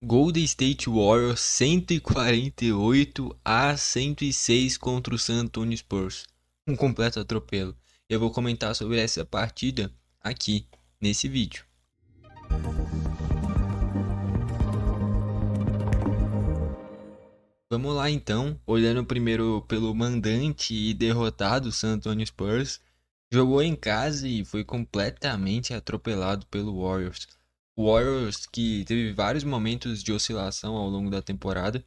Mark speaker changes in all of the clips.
Speaker 1: Golden State Warriors 148-106 contra o San Antonio Spurs. Um completo atropelo. Eu vou comentar sobre essa partida aqui nesse vídeo. Vamos lá então, olhando primeiro pelo mandante e derrotado San Antonio Spurs. Jogou em casa e foi completamente atropelado pelo Warriors. O Warriors que teve vários momentos de oscilação ao longo da temporada,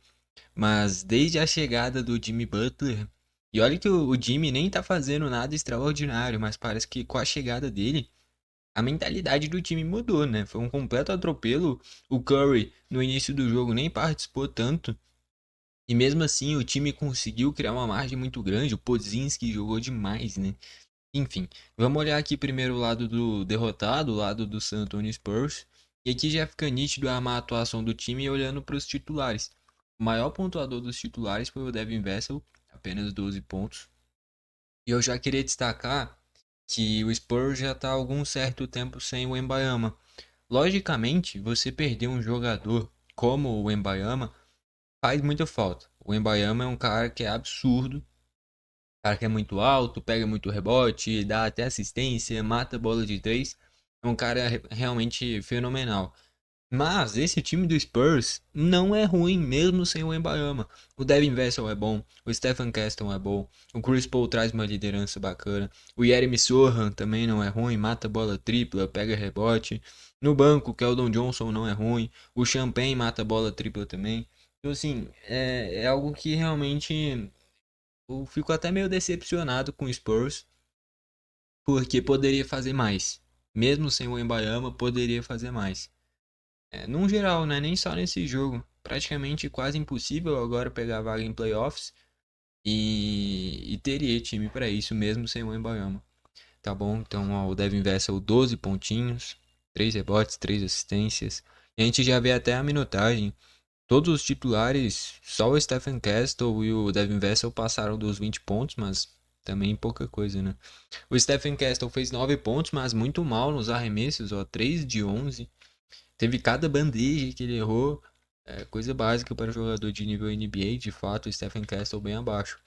Speaker 1: mas desde a chegada do Jimmy Butler, e olha que o Jimmy nem tá fazendo nada extraordinário, mas parece que com a chegada dele, a mentalidade do time mudou, né? Foi um completo atropelo. O Curry no início do jogo nem participou tanto, e mesmo assim o time conseguiu criar uma margem muito grande. O Podziemski jogou demais, né? Enfim, vamos olhar aqui primeiro o lado do derrotado, o lado do San Antonio Spurs. E aqui já fica nítido a má atuação do time olhando para os titulares. O maior pontuador dos titulares foi o Devin Vassell, apenas 12 pontos. E eu já queria destacar que o Spurs já está há algum certo tempo sem o Wembanyama. Logicamente, você perder um jogador como o Wembanyama faz muita falta. O Wembanyama é um cara que é absurdo, cara que é muito alto, pega muito rebote, dá até assistência, mata bola de três. É um cara realmente fenomenal. Mas esse time do Spurs não é ruim mesmo sem o Wembanyama. O Devin Vassell é bom, o Stephen Caston é bom, o Chris Paul traz uma liderança bacana, o Jeremy Sohan também não é ruim, mata bola tripla, pega rebote. No banco, o Keldon Johnson não é ruim, o Champagne mata bola tripla também. Então assim, é algo que realmente eu fico até meio decepcionado com o Spurs, porque poderia fazer mais. Mesmo sem o Wembanyama, poderia fazer mais. Num geral, né? Nem só nesse jogo. Praticamente quase impossível agora pegar a vaga em playoffs. E teria time para isso mesmo sem o Wembanyama. Tá bom? Então ó, o Devin Vassell 12 pontinhos, 3 rebotes, 3 assistências. E a gente já vê até a minutagem. Todos os titulares, só o Stephen Castle e o Devin Vassell passaram dos 20 pontos, mas também pouca coisa, né? O Stephen Castle fez 9 pontos, mas muito mal nos arremessos, ó, 3 de 11. Teve cada bandeja que ele errou, coisa básica para um jogador de nível NBA, de fato, o Stephen Castle bem abaixo.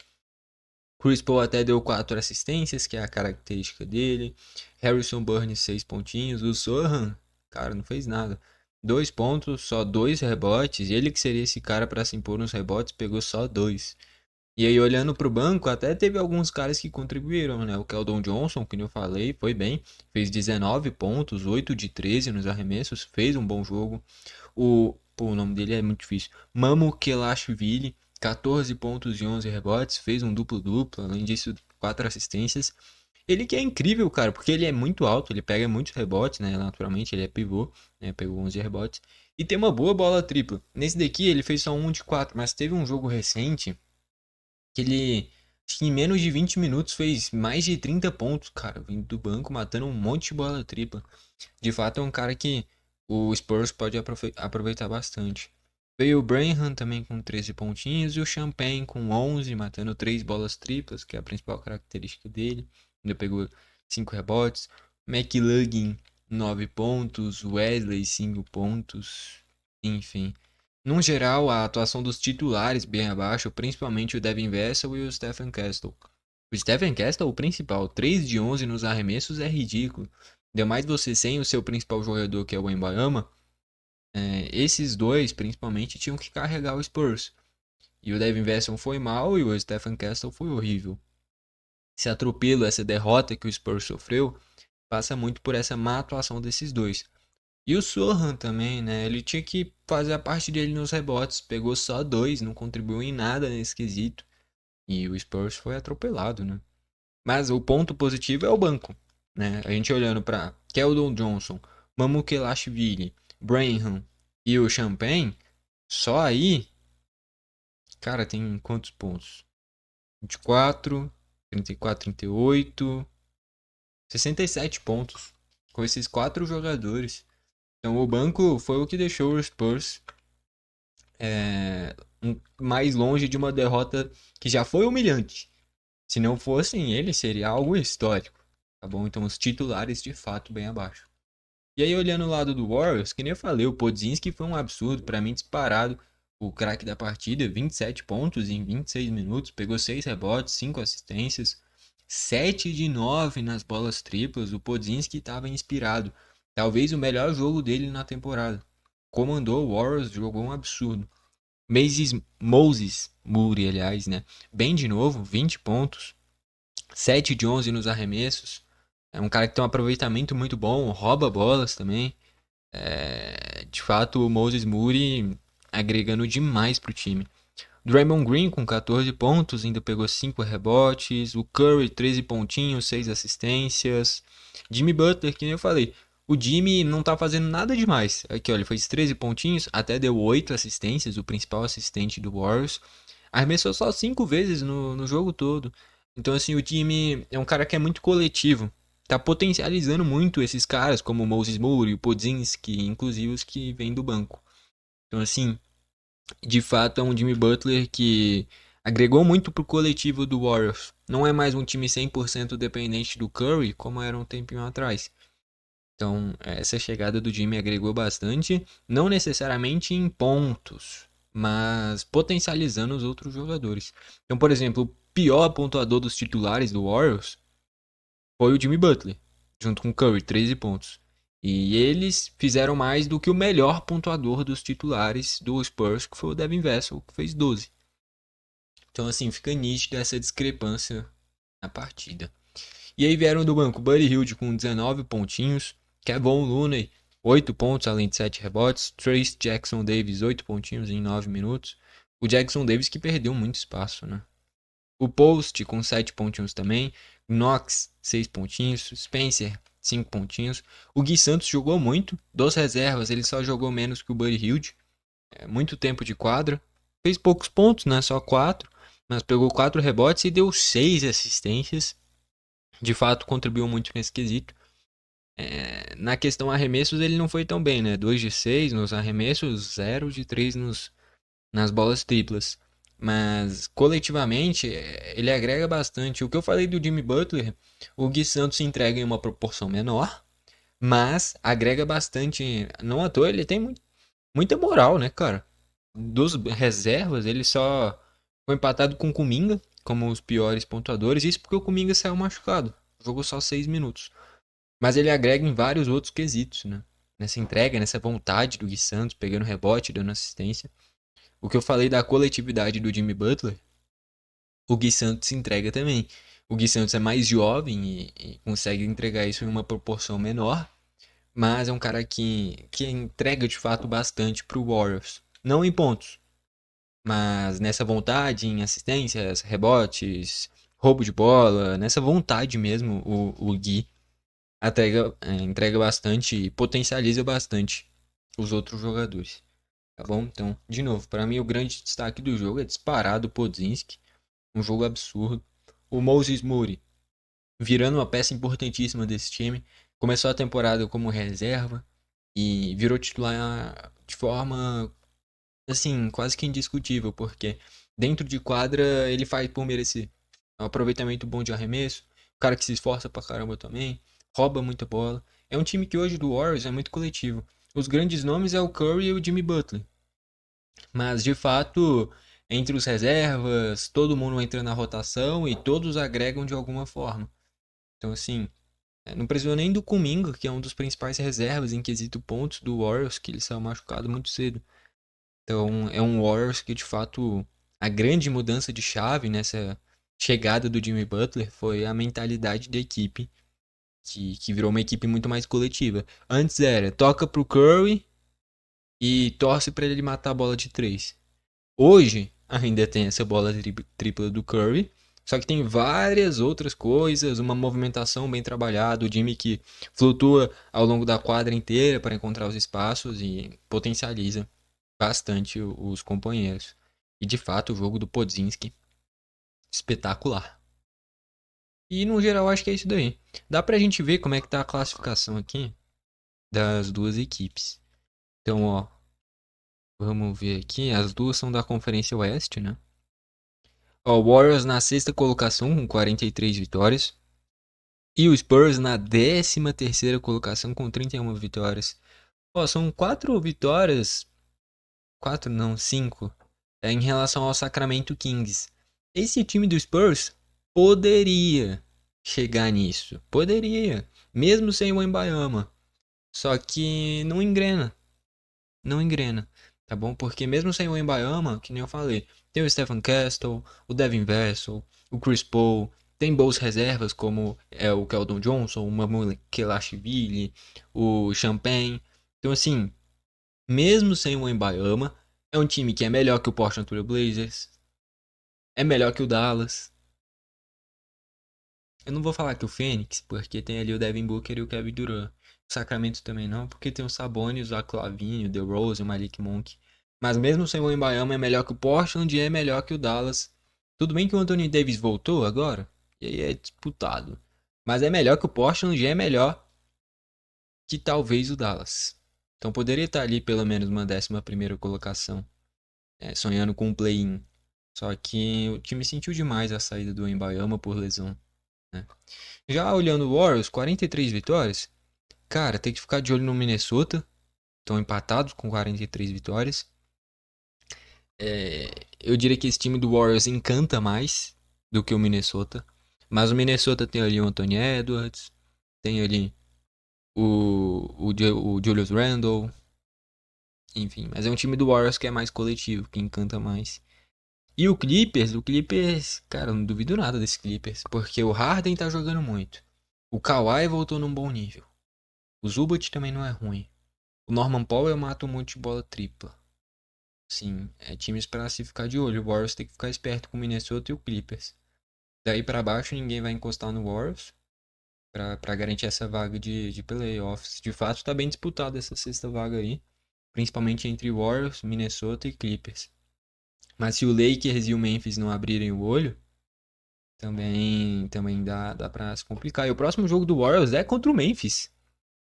Speaker 1: Chris Paul até deu 4 assistências, que é a característica dele. Harrison Barnes 6 pontinhos. O Sohan, cara, não fez nada. 2 pontos, só 2 rebotes. Ele que seria esse cara para se impor nos rebotes, pegou só 2. E aí, olhando pro banco, até teve alguns caras que contribuíram, né? O Keldon Johnson, que eu falei, foi bem. Fez 19 pontos, 8 de 13 nos arremessos. Fez um bom jogo. Pô, o nome dele é muito difícil. Mamu Kelashvili, 14 pontos e 11 rebotes. Fez um duplo-duplo. Além disso, 4 assistências. Ele que é incrível, cara, porque ele é muito alto. Ele pega muitos rebotes, né? Naturalmente, ele é pivô, né? Pegou 11 rebotes. E tem uma boa bola tripla. Nesse daqui, ele fez só um de 4. Mas teve um jogo recente que ele, acho que em menos de 20 minutos, fez mais de 30 pontos, cara, vindo do banco, matando um monte de bola tripla. De fato, é um cara que o Spurs pode aproveitar bastante. Veio o Branham também com 13 pontinhos e o Champagne com 11, matando 3 bolas triplas, que é a principal característica dele. Ainda pegou 5 rebotes. McLuggin, 9 pontos. Wesley, 5 pontos. Enfim. No geral, a atuação dos titulares bem abaixo, principalmente o Devin Vassell e o Stephen Castle. O Stephen Castle, o principal, 3 de 11 nos arremessos é ridículo. Ainda mais você sem o seu principal jogador, que é o Wembanyama. Esses dois, principalmente, tinham que carregar o Spurs. E o Devin Vassell foi mal e o Stephen Castle foi horrível. Esse atropelo, essa derrota que o Spurs sofreu, passa muito por essa má atuação desses dois. E o Sohan também, né? Ele tinha que fazer a parte dele nos rebotes. Pegou só 2, não contribuiu em nada nesse quesito. E o Spurs foi atropelado, né? Mas o ponto positivo é o banco, né? A gente olhando para Keldon Johnson, Mamukelashvili, Branham e o Champagne, só aí, cara, tem quantos pontos? 24, 34, 38, 67 pontos com esses 4 jogadores. Então o banco foi o que deixou o Spurs mais longe de uma derrota que já foi humilhante. Se não fossem ele, seria algo histórico. Tá bom? Então os titulares de fato bem abaixo. E aí, olhando o lado do Warriors, que nem eu falei, o Podziemski foi um absurdo, pra mim disparado. O craque da partida, 27 pontos em 26 minutos, pegou 6 rebotes, 5 assistências, 7 de 9 nas bolas triplas. O Podziemski estava inspirado. Talvez o melhor jogo dele na temporada. Comandou o Warriors, jogou um absurdo. Moses Moody, aliás, né? Bem de novo, 20 pontos, 7 de 11 nos arremessos. É um cara que tem um aproveitamento muito bom, rouba bolas também. De fato, o Moses Moody agregando demais pro time. Draymond Green com 14 pontos, ainda pegou 5 rebotes. O Curry, 13 pontinhos, 6 assistências. Jimmy Butler, que nem eu falei. O Jimmy não tá fazendo nada demais. Aqui, olha, ele fez 13 pontinhos, até deu 8 assistências, o principal assistente do Warriors. Arremessou só 5 vezes no jogo todo. Então, assim, o Jimmy é um cara que é muito coletivo. Tá potencializando muito esses caras, como o Moses Moody, o Podziemski, inclusive os que vêm do banco. Então, assim, de fato é um Jimmy Butler que agregou muito pro coletivo do Warriors. Não é mais um time 100% dependente do Curry, como era um tempinho atrás. Então, essa chegada do Jimmy agregou bastante, não necessariamente em pontos, mas potencializando os outros jogadores. Então, por exemplo, o pior pontuador dos titulares do Warriors foi o Jimmy Butler, junto com o Curry, 13 pontos. E eles fizeram mais do que o melhor pontuador dos titulares do Spurs, que foi o Devin Vassell, que fez 12. Então, assim, fica nítido essa discrepância na partida. E aí vieram do banco Buddy Hield com 19 pontinhos, Kevon Looney, 8 pontos além de 7 rebotes, Trace Jackson Davis, 8 pontinhos em 9 minutos. O Jackson Davis que perdeu muito espaço, né? O Post com 7 pontinhos também. Knox, 6 pontinhos. Spencer, 5 pontinhos. O Gui Santos jogou muito. Dos reservas, ele só jogou menos que o Buddy Hield. Muito tempo de quadra. Fez poucos pontos, né? Só 4. Mas pegou 4 rebotes e deu 6 assistências. De fato, contribuiu muito nesse quesito. Na questão arremessos, ele não foi tão bem, né? 2 de 6 nos arremessos, 0 de 3 nas bolas triplas. Mas coletivamente ele agrega bastante. O que eu falei do Jimmy Butler, o Gui Santos entrega em uma proporção menor, mas agrega bastante. Não à toa, ele tem muita moral, né, cara? Dos reservas, ele só foi empatado com o Kuminga como os piores pontuadores. Isso porque o Kuminga saiu machucado. Jogou só 6 minutos. Mas ele agrega em vários outros quesitos, né? Nessa entrega, nessa vontade do Gui Santos, pegando rebote, dando assistência. O que eu falei da coletividade do Jimmy Butler, o Gui Santos entrega também. O Gui Santos é mais jovem e consegue entregar isso em uma proporção menor, mas é um cara que entrega de fato bastante pro Warriors. Não em pontos, mas nessa vontade, em assistências, rebotes, roubo de bola, nessa vontade mesmo, o Gui entrega bastante e potencializa bastante os outros jogadores. Tá bom? Então, de novo, para mim o grande destaque do jogo é disparado o Podziemski. Um jogo absurdo. O Moses Moody virando uma peça importantíssima desse time. Começou a temporada como reserva e virou titular de forma, assim, quase que indiscutível, porque dentro de quadra ele faz por merecer. É um aproveitamento bom de arremesso, o cara que se esforça pra caramba também, rouba muita bola. É um time que hoje do Warriors é muito coletivo. Os grandes nomes é o Curry e o Jimmy Butler. Mas de fato, entre os reservas, todo mundo entra na rotação e todos agregam de alguma forma. Então, assim, não precisou nem do Kuminga, que é um dos principais reservas em quesito pontos do Warriors, que ele saiu machucado muito cedo. Então, é um Warriors que de fato a grande mudança de chave nessa chegada do Jimmy Butler foi a mentalidade da equipe, que virou uma equipe muito mais coletiva. Antes era toca pro Curry e torce para ele matar a bola de 3. Hoje ainda tem essa bola tripla do Curry, só que tem várias outras coisas, uma movimentação bem trabalhada, o Jimmy que flutua ao longo da quadra inteira para encontrar os espaços e potencializa bastante os companheiros. E de fato o jogo do Podziemski espetacular. E no geral acho que é isso daí. Dá pra gente ver como é que tá a classificação aqui das duas equipes. Então, ó, vamos ver aqui, as duas são da Conferência Oeste, né? Ó, o Warriors na sexta colocação com 43 vitórias. E o Spurs na 13ª colocação com 31 vitórias. Ó, são 4 vitórias, 4 não, 5, em relação ao Sacramento Kings. Esse time do Spurs poderia chegar nisso, poderia, mesmo sem o Wembanyama. Só que não engrena, não engrena, tá bom? Porque mesmo sem o Wembanyama, que nem eu falei, tem o Stephen Castle, o Devin Vassell, o Chris Paul, tem boas reservas como o Keldon Johnson, o Mamou Kelashvili, o Champagne. Então assim, mesmo sem o Wembanyama, é um time que é melhor que o Portland Trail Blazers, é melhor que o Dallas. Eu não vou falar que o Phoenix, porque tem ali o Devin Booker e o Kevin Durant. O Sacramento também não, porque tem o Sabonis, o Zach LaVine, o DeRozan, o Malik Monk. Mas mesmo sem o Wembanyama é melhor que o Portland e é melhor que o Dallas. Tudo bem que o Anthony Davis voltou agora, e aí é disputado. Mas é melhor que o Portland e é melhor que talvez o Dallas. Então poderia estar ali pelo menos uma 11ª colocação, sonhando com um play-in. Só que o time sentiu demais a saída do Wembanyama por lesão, né? Já olhando o Warriors, 43 vitórias. Cara, tem que ficar de olho no Minnesota. Estão empatados com 43 vitórias. Eu diria que esse time do Warriors encanta mais do que o Minnesota. Mas o Minnesota tem ali o Anthony Edwards. Tem ali o Julius Randle. Enfim, mas é um time do Warriors que é mais coletivo, que encanta mais. E o Clippers, cara, eu não duvido nada desse Clippers. Porque o Harden tá jogando muito. O Kawhi voltou num bom nível. O Zubat também não é ruim. O Norman Powell mata um monte de bola tripla. Sim, é times pra se ficar de olho. O Warriors tem que ficar esperto com o Minnesota e o Clippers. Daí pra baixo ninguém vai encostar no Warriors pra garantir essa vaga de playoffs. De fato tá bem disputada essa sexta vaga aí. Principalmente entre Warriors, Minnesota e Clippers. Mas se o Lakers e o Memphis não abrirem o olho, também dá pra se complicar. E o próximo jogo do Warriors é contra o Memphis.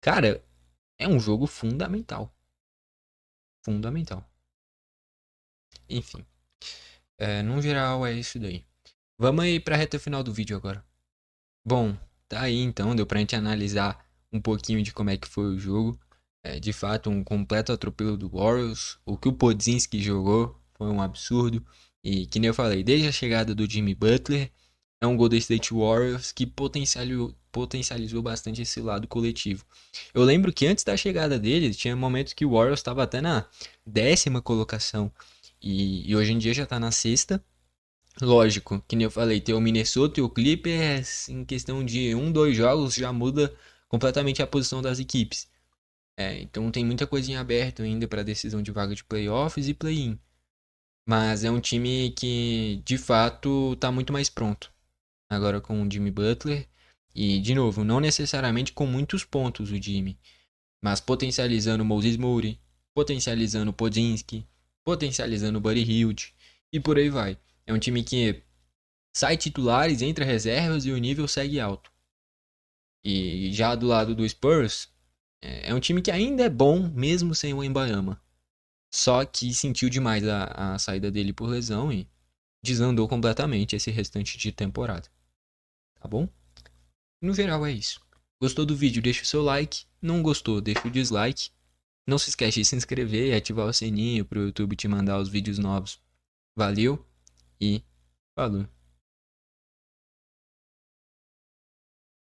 Speaker 1: Cara, é um jogo fundamental. Fundamental. Enfim, no geral é isso daí. Vamos aí pra reta final do vídeo agora. Bom, tá aí então, deu pra gente analisar um pouquinho de como é que foi o jogo. De fato, um completo atropelo do Warriors. O que o Podziemski jogou foi um absurdo. E que nem eu falei, desde a chegada do Jimmy Butler, é um Golden State Warriors que potencializou bastante esse lado coletivo. Eu lembro que antes da chegada dele, tinha momentos que o Warriors estava até na 10ª colocação. E hoje em dia já tá na sexta. Lógico, que nem eu falei, ter o Minnesota e o Clippers em questão de 2 jogos já muda completamente a posição das equipes. Então tem muita coisinha aberta ainda para decisão de vaga de playoffs e play-in. Mas é um time que de fato tá muito mais pronto. Agora com o Jimmy Butler. E de novo, não necessariamente com muitos pontos o Jimmy. Mas potencializando o Moses Moody, potencializando o Podziemski, potencializando o Buddy Hield. E por aí vai. É um time que sai titulares, entra reservas e o nível segue alto. E já do lado do Spurs, é um time que ainda é bom, mesmo sem o Wembanyama. Só que sentiu demais a saída dele por lesão e desandou completamente esse restante de temporada. Tá bom? No geral é isso. Gostou do vídeo? Deixa o seu like. Não gostou? Deixa o dislike. Não se esquece de se inscrever e ativar o sininho para o YouTube te mandar os vídeos novos. Valeu e falou!